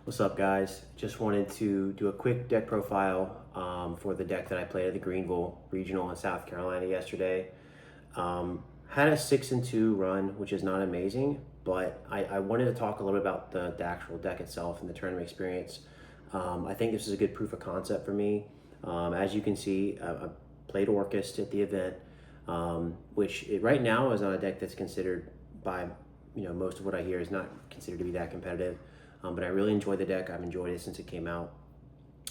What's up, guys? Just wanted to do a quick deck profile for the deck that I played at the Greenville Regional in South Carolina yesterday. Had a 6-2 run, which is not amazing, but I wanted to talk a little bit about the actual deck itself and the tournament experience. I think this is a good proof of concept for me. As you can see, I played Orcust at the event, right now is not a deck that's considered by most of what I hear is not considered to be that competitive. But I really enjoyed the deck. I've enjoyed it since it came out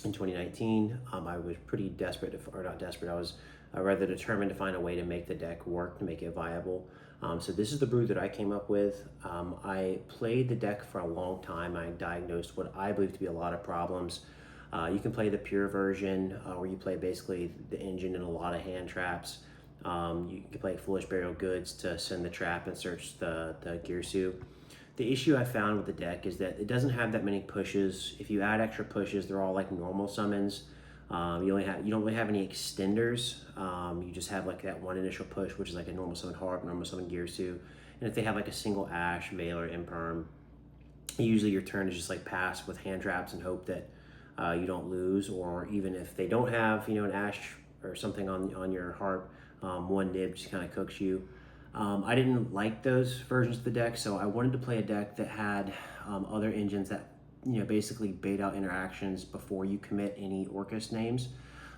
in 2019. I was pretty desperate, or not desperate, I was rather determined to find a way to make the deck work, to make it viable. So this is the brew that I came up with. I played the deck for a long time. I diagnosed what I believe to be a lot of problems. You can play the pure version, where you play basically the engine and a lot of hand traps. You can play Foolish Burial Goods to send the trap and search the gear suit. The issue I found with the deck is that it doesn't have that many pushes. If you add extra pushes, they're all like normal summons. You don't really have any extenders. You just have like that one initial push, which is like a normal summon Harp, normal summon Gearsu. And if they have like a single Ash, Veil, or Imperm, usually your turn is just like pass with hand traps and hope that you don't lose. Or even if they don't have an Ash or something on your Harp, one nib just kind of cooks you. I didn't like those versions of the deck, so I wanted to play a deck that had other engines that basically bait out interactions before you commit any Orcust names,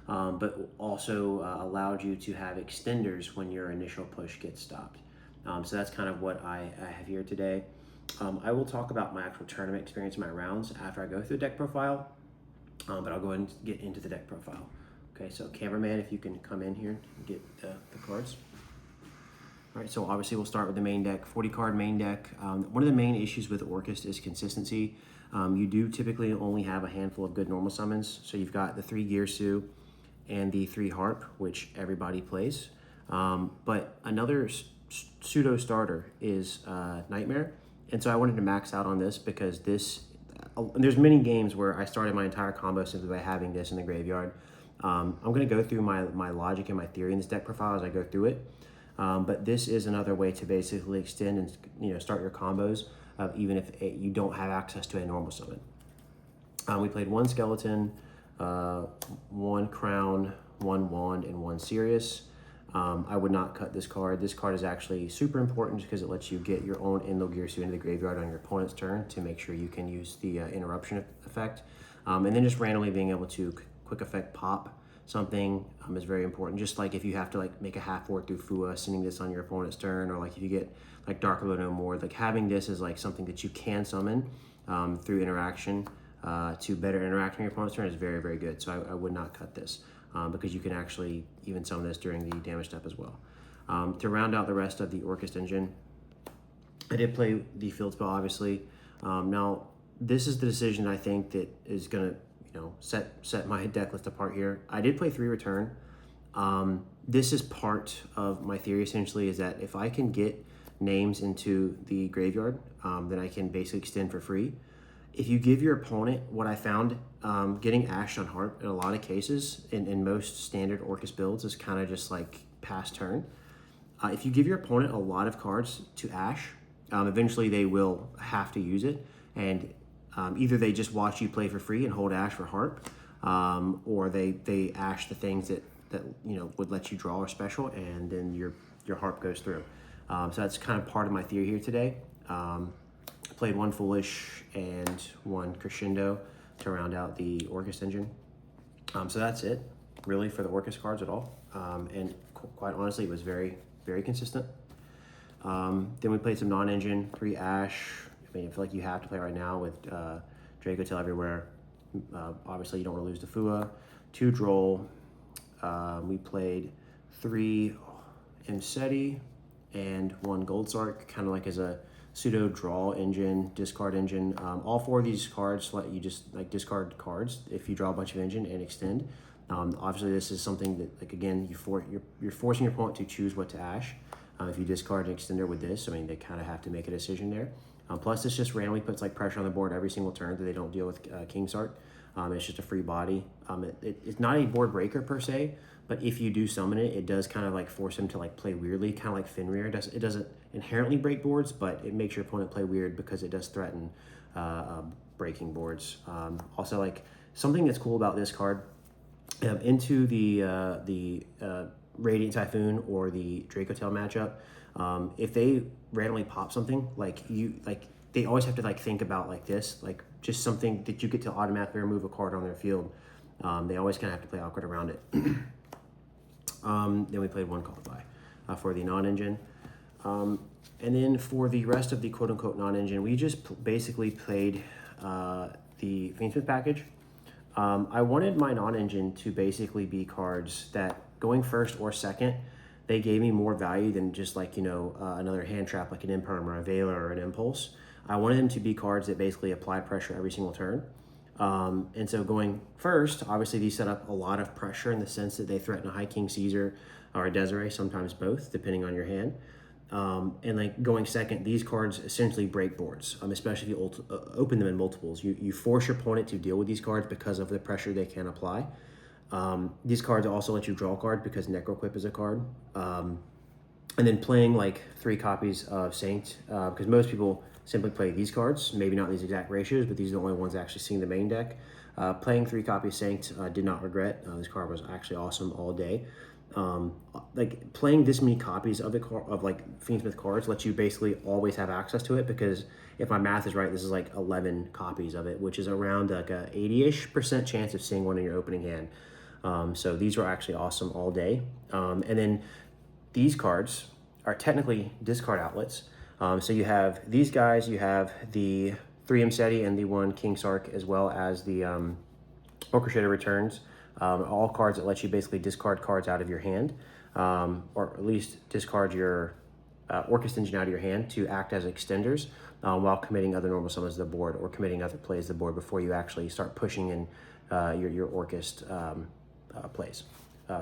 but also allowed you to have extenders when your initial push gets stopped. So that's kind of what I have here today. I will talk about my actual tournament experience in my rounds after I go through the deck profile, but I'll go ahead and get into the deck profile. Okay, so cameraman, if you can come in here and get the cards. All right, so obviously we'll start with the main deck, 40 card main deck. One of the main issues with Orcust is consistency. You do typically only have a handful of good normal summons. So you've got the 3 Gearsu and the 3 Harp, which everybody plays. But another pseudo starter is Nightmare. And so I wanted to max out on this because there's many games where I started my entire combo simply by having this in the graveyard. I'm gonna go through my logic and my theory in this deck profile as I go through it. But this is another way to basically extend and start your combos, even if you don't have access to a normal summon. We played 1 Skeleton, 1 Crown, 1 Wand, and 1 Sirius. I would not cut this card. This card is actually super important because it lets you get your own Endel Gearsu into the graveyard on your opponent's turn to make sure you can use the interruption effect. And then just randomly being able to quick effect pop something is very important. Just like if you have to like make a half ward through Fua, sending this on your opponent's turn, or like if you get like Dark Below No More, like having this is like something that you can summon through interaction to better interact on your opponent's turn is very, very good. So I would not cut this because you can actually even summon this during the damage step as well. To round out the rest of the Orcust engine, I did play the field spell, obviously. Now, this is the decision I think that is gonna set my deck list apart here. I did play 3 Return. This is part of my theory essentially, is that if I can get names into the graveyard, then I can basically extend for free. If you give your opponent, what I found, getting Ash on Harp in a lot of cases, in most standard Orcust builds, is kind of just like pass turn. If you give your opponent a lot of cards to Ash, eventually they will have to use it, and either they just watch you play for free and hold Ash for Harp, or they Ash the things that would let you draw a special, and then your Harp goes through. So that's kind of part of my theory here today. Played 1 Foolish and 1 Crescendo to round out the Orcust engine. So that's it, really, for the Orcust cards at all. And quite honestly, it was very, very consistent. Then we played some non-engine, 3 Ash. I mean, I feel like you have to play right now with Dracotail everywhere. Obviously, you don't want to lose to Fua. 2 Droll. We played 3 Imseti and 1 Goldsark, kind of like as a pseudo draw engine, discard engine. All 4 of these cards let you just like discard cards if you draw a bunch of engine and extend. Obviously, this is something that, like, again, you're forcing your opponent to choose what to Ash. If you discard an extender with this, I mean, they kind of have to make a decision there. Plus, this just randomly puts like pressure on the board every single turn that they don't deal with Kingsart. It's just a free body. It's not a board breaker per se, but if you do summon it, it does kind of like force him to like play weirdly, kind of like Fenrir. It doesn't inherently break boards, but it makes your opponent play weird because it does threaten breaking boards. Also, like something that's cool about this card, into the Radiant Typhoon or the Draco Tail matchup, if they randomly pop something, they always have to like think about like this, like just something that you get to automatically remove a card on their field. They always kind of have to play awkward around it. Then we played one called by for the non-engine. And then for the rest of the quote-unquote non-engine, we just basically played the Fiendsmith package. I wanted my non-engine to basically be cards that going first or second, they gave me more value than just like, another hand trap like an Imperm or a Veiler or an Impulse. I wanted them to be cards that basically apply pressure every single turn. And so going first, obviously these set up a lot of pressure in the sense that they threaten a High King Caesar or a Desiree, sometimes both, depending on your hand. And like going second, these cards essentially break boards, especially if you open them in multiples. You force your opponent to deal with these cards because of the pressure they can apply. These cards also let you draw a card because Necroquip is a card. And then playing like 3 copies of Saint, because most people simply play these cards, maybe not these exact ratios, but these are the only ones actually seeing the main deck. Playing 3 copies Saint, did not regret. This card was actually awesome all day. Like playing this many copies of like Fiendsmith cards lets you basically always have access to it, because if my math is right, this is like 11 copies of it, which is around like a 80-ish% chance of seeing one in your opening hand. So these were actually awesome all day. And then these cards are technically discard outlets. So you have these guys, you have the 3 Mseti and the 1 King Sark, as well as the Orchestrator Returns. All cards that let you basically discard cards out of your hand, or at least discard your Orcust engine out of your hand to act as extenders while committing other normal summons to the board or committing other plays to the board before you actually start pushing in your Orcust plays.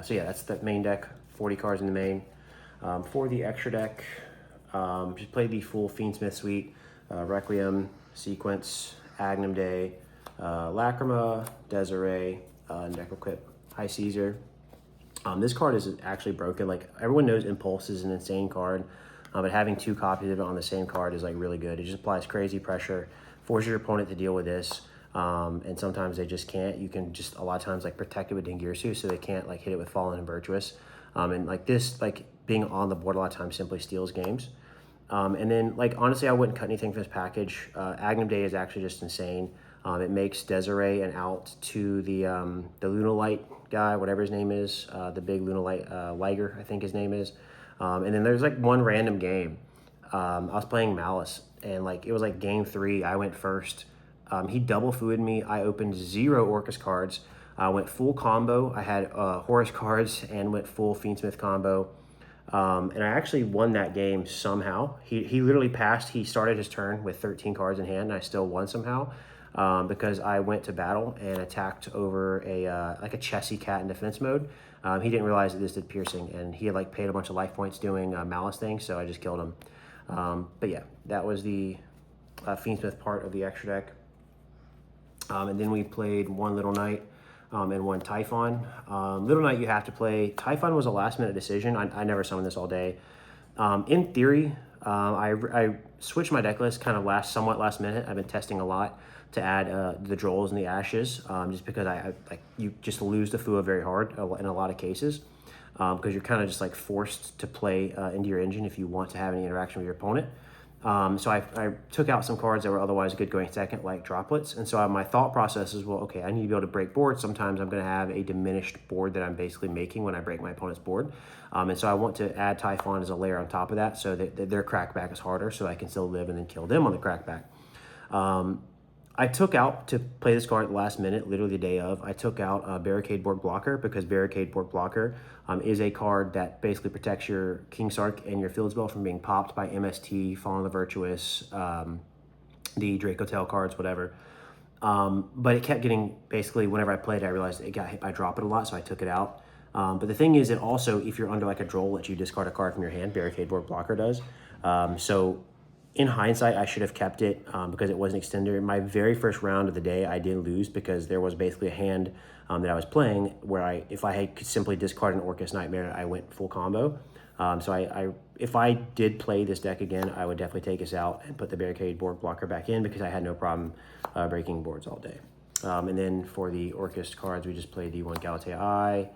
So yeah, that's the main deck, 40 cards in the main. For the extra deck, just played the full Fiendsmith suite, Requiem, Sequence, Agnum Day, Lacrima, Desiree, Necroquip, High Caesar. This card is actually broken. Like everyone knows Impulse is an insane card, but having 2 copies of it on the same card is like really good. It just applies crazy pressure, forces your opponent to deal with this, and sometimes they just can't. You can just a lot of times like protect it with Dingirsu so they can't like hit it with Fallen and Virtuous. And like this, like being on the board a lot of times simply steals games. And then like honestly, I wouldn't cut anything from this package. Agnum Day is actually just insane. It makes Desiree an out to the Lunalight guy, whatever his name is, the big Lunalight Liger, I think his name is. And then there's like one random game. I was playing Malice, and like it was like game 3. I went first. He double fooed me. I opened 0 Orcust cards. I went full combo. I had Horus cards and went full Fiendsmith combo. And I actually won that game somehow. He literally passed. He started his turn with 13 cards in hand, and I still won somehow. Because I went to battle and attacked over like a Chessie cat in defense mode. He didn't realize that this did piercing, and he had like paid a bunch of life points doing Malice things, so I just killed him. But yeah, that was the Fiendsmith part of the extra deck. And then we played 1 Little Knight and 1 Typhon. Little Knight you have to play. Typhon was a last minute decision. I never summoned this all day. In theory, I switched my deck list kind of somewhat last minute. I've been testing a lot to add the Drolls and the Ashes, just because you just lose the Fua very hard in a lot of cases, because you're kind of just like forced to play into your engine if you want to have any interaction with your opponent. So I took out some cards that were otherwise good going second, like Droplets. And so my thought process is, well, okay, I need to be able to break boards. Sometimes I'm going to have a diminished board that I'm basically making when I break my opponent's board. And so I want to add Typhon as a layer on top of that so that their crackback is harder, so I can still live and then kill them on the crackback. I took out, to play this card at the last minute, literally the day of, I took out Barricade Board Blocker, because Barricade Board Blocker is a card that basically protects your King Sark and your Field Spell from being popped by MST, Fallen the Virtuous, the Draco Tail cards, whatever. But it kept getting, basically, whenever I played, I realized it got hit by Drop It a lot, so I took it out. But the thing is, it also, if you're under like a Droll, lets you discard a card from your hand. Barricade Board Blocker does. So in hindsight, I should have kept it because it was an extender. My very first round of the day, I did lose because there was basically a hand that I was playing where if I could simply discard an Orcust Nightmare, I went full combo. So if I did play this deck again, I would definitely take this out and put the Barricade Board Blocker back in, because I had no problem breaking boards all day. And then for the Orcust cards, we just played the 1 Galatea Eye,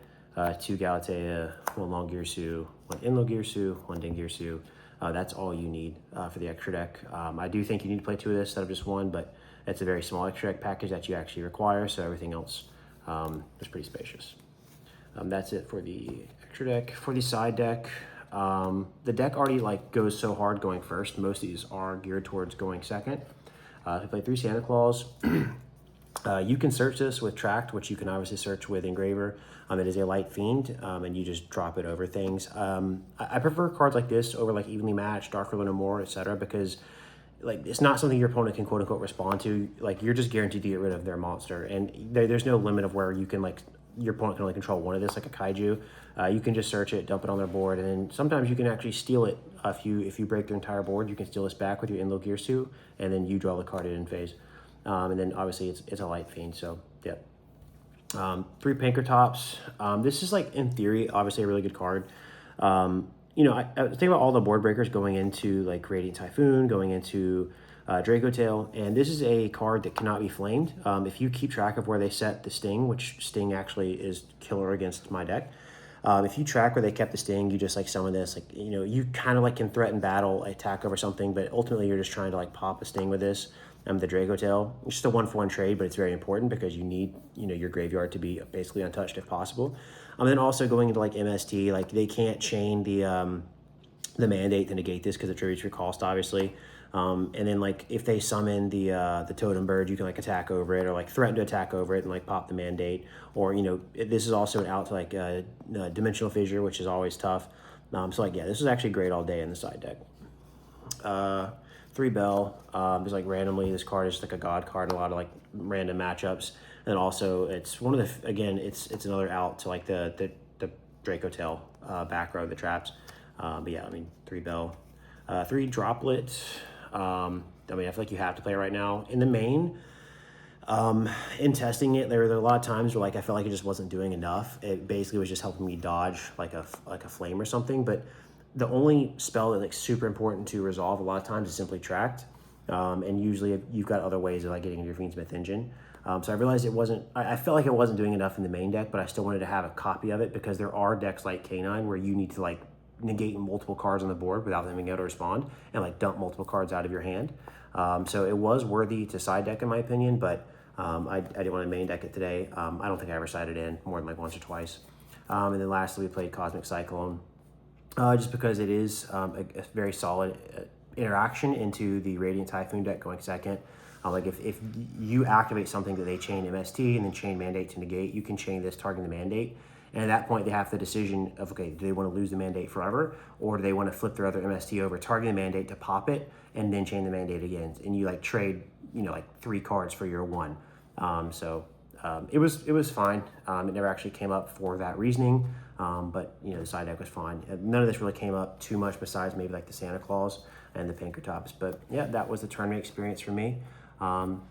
2 Galatea, 1 Long Girsu, 1 Inlo Girsu, 1 Ding Girsu. That's all you need for the extra deck. I do think you need to play 2 of this instead of just 1, but it's a very small extra deck package that you actually require, so everything else is pretty spacious. That's it for the extra deck. For the side deck, the deck already goes so hard going first. Most of these are geared towards going second. We play 3 Santa Claus. You can search this with Tract, which you can obviously search with Engraver. It is a light fiend, and you just drop it over things. I prefer cards like this over Evenly Matched, Darker Lunar More, etc., because it's not something your opponent can quote unquote respond to. You're just guaranteed to get rid of their monster, and there's no limit of where you can your opponent can only control one of this, like a kaiju. You can just search it, dump it on their board, and then sometimes you can actually steal it. If you break their entire board, you can steal this back with your Inlo Girsu, and then you draw the card in phase. And then obviously it's a light fiend, so yeah. 3 Pankratops. This is in theory, obviously a really good card. I think about all the board breakers going into Radiant Typhoon, going into Draco Tail, and this is a card that cannot be flamed. If you keep track of where they set the Sting, which Sting actually is killer against my deck. If you track where they kept the Sting, you just summon this. You kind of can threaten battle, attack over something, but ultimately you're just trying to pop a Sting with this. The Draco Tail. It's just a 1-for-1 trade, but it's very important because you need your graveyard to be basically untouched if possible. And then also going into MST, they can't chain the mandate to negate this because it tributes your cost, obviously. And then if they summon the Totem Bird, you can attack over it or threaten to attack over it and pop the mandate. Or this is also an out to Dimensional Fissure, which is always tough. So yeah, this is actually great all day in the side deck. 3 Bell, is randomly, this card is a god card in a lot of random matchups. And also it's one of the, again, it's another out to the Draco Tail back row of the traps. But yeah, 3 Bell. 3 Droplet. I feel you have to play it right now. In the main, in testing it, there were a lot of times where I felt it just wasn't doing enough. It basically was just helping me dodge a flame or something, but the only spell that's super important to resolve a lot of times is simply Tract, and usually you've got other ways of getting into your Fiendsmith engine. So I realized it wasn't, I felt it wasn't doing enough in the main deck, but I still wanted to have a copy of it because there are decks like K9 where you need to negate multiple cards on the board without them being able to respond and dump multiple cards out of your hand. So it was worthy to side deck in my opinion, but I didn't want to main deck it today. I don't think I ever sided in more than once or twice. And then lastly, we played Cosmic Cyclone. Just because it is a very solid interaction into the Radiant Typhoon deck going second. If you activate something that they chain MST and then chain Mandate to negate, you can chain this targeting the Mandate. And at that point, they have the decision of, okay, do they want to lose the Mandate forever? Or do they want to flip their other MST over, target the Mandate to pop it, and then chain the Mandate again? And you trade, 3 cards for your 1. It was fine. It never actually came up for that reasoning. But the side deck was fine. None of this really came up too much besides maybe the Santa Claus and the Pankratops. But yeah, that was the tournament experience for me.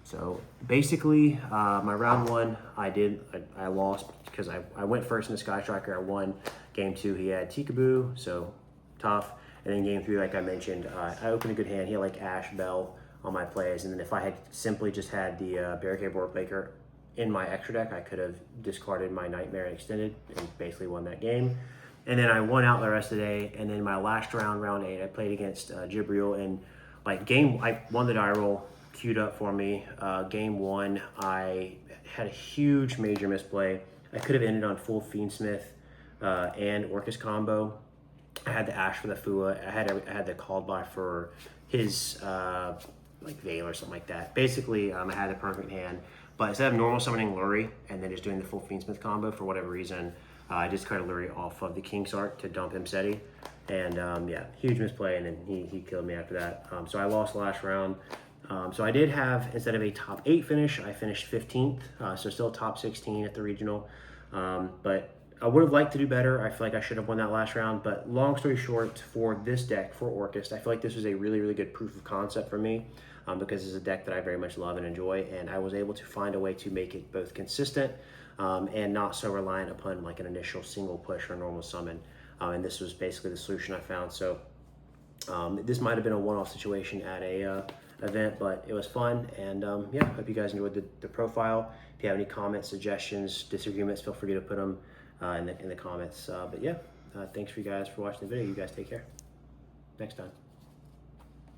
So basically, my round 1, I lost because I went first in the Sky Striker. I won. Game 2, he had Tikaboo, so tough. And then game 3, like I mentioned, I opened a good hand. He had Ash Bell on my plays. And then if I had simply just had the Barricade Board Breaker in my extra deck, I could have discarded my Nightmare and extended and basically won that game. And then I won out the rest of the day. And then my last round, round 8, I played against Jibril. And I won the die roll, queued up for me. Game 1, I had a huge major misplay. I could have ended on full Fiendsmith and Orcust combo. I had the Ash for the Fua. I had the called by for his Veil or something like that. Basically, I had the perfect hand. But instead of normal summoning Lurie and then just doing the full Fiendsmith combo, for whatever reason, I just cut Lurie off of the King's Arc to dump him SETI. And yeah, huge misplay, and then he killed me after that. So I lost the last round. So I did have, instead of a top 8 finish, I finished 15th. So still top 16 at the regional. But I would have liked to do better. I feel I should have won that last round. But long story short, for this deck, for Orcust, I feel this was a really, really good proof of concept for me. Because it's a deck that I very much love and enjoy, and I was able to find a way to make it both consistent and not so reliant upon an initial single push or normal summon. And this was basically the solution I found. So this might have been a one-off situation at event, but it was fun. And yeah, hope you guys enjoyed the profile. If you have any comments, suggestions, disagreements, feel free to put them in the comments. But yeah, thanks for you guys for watching the video. You guys take care. Next time.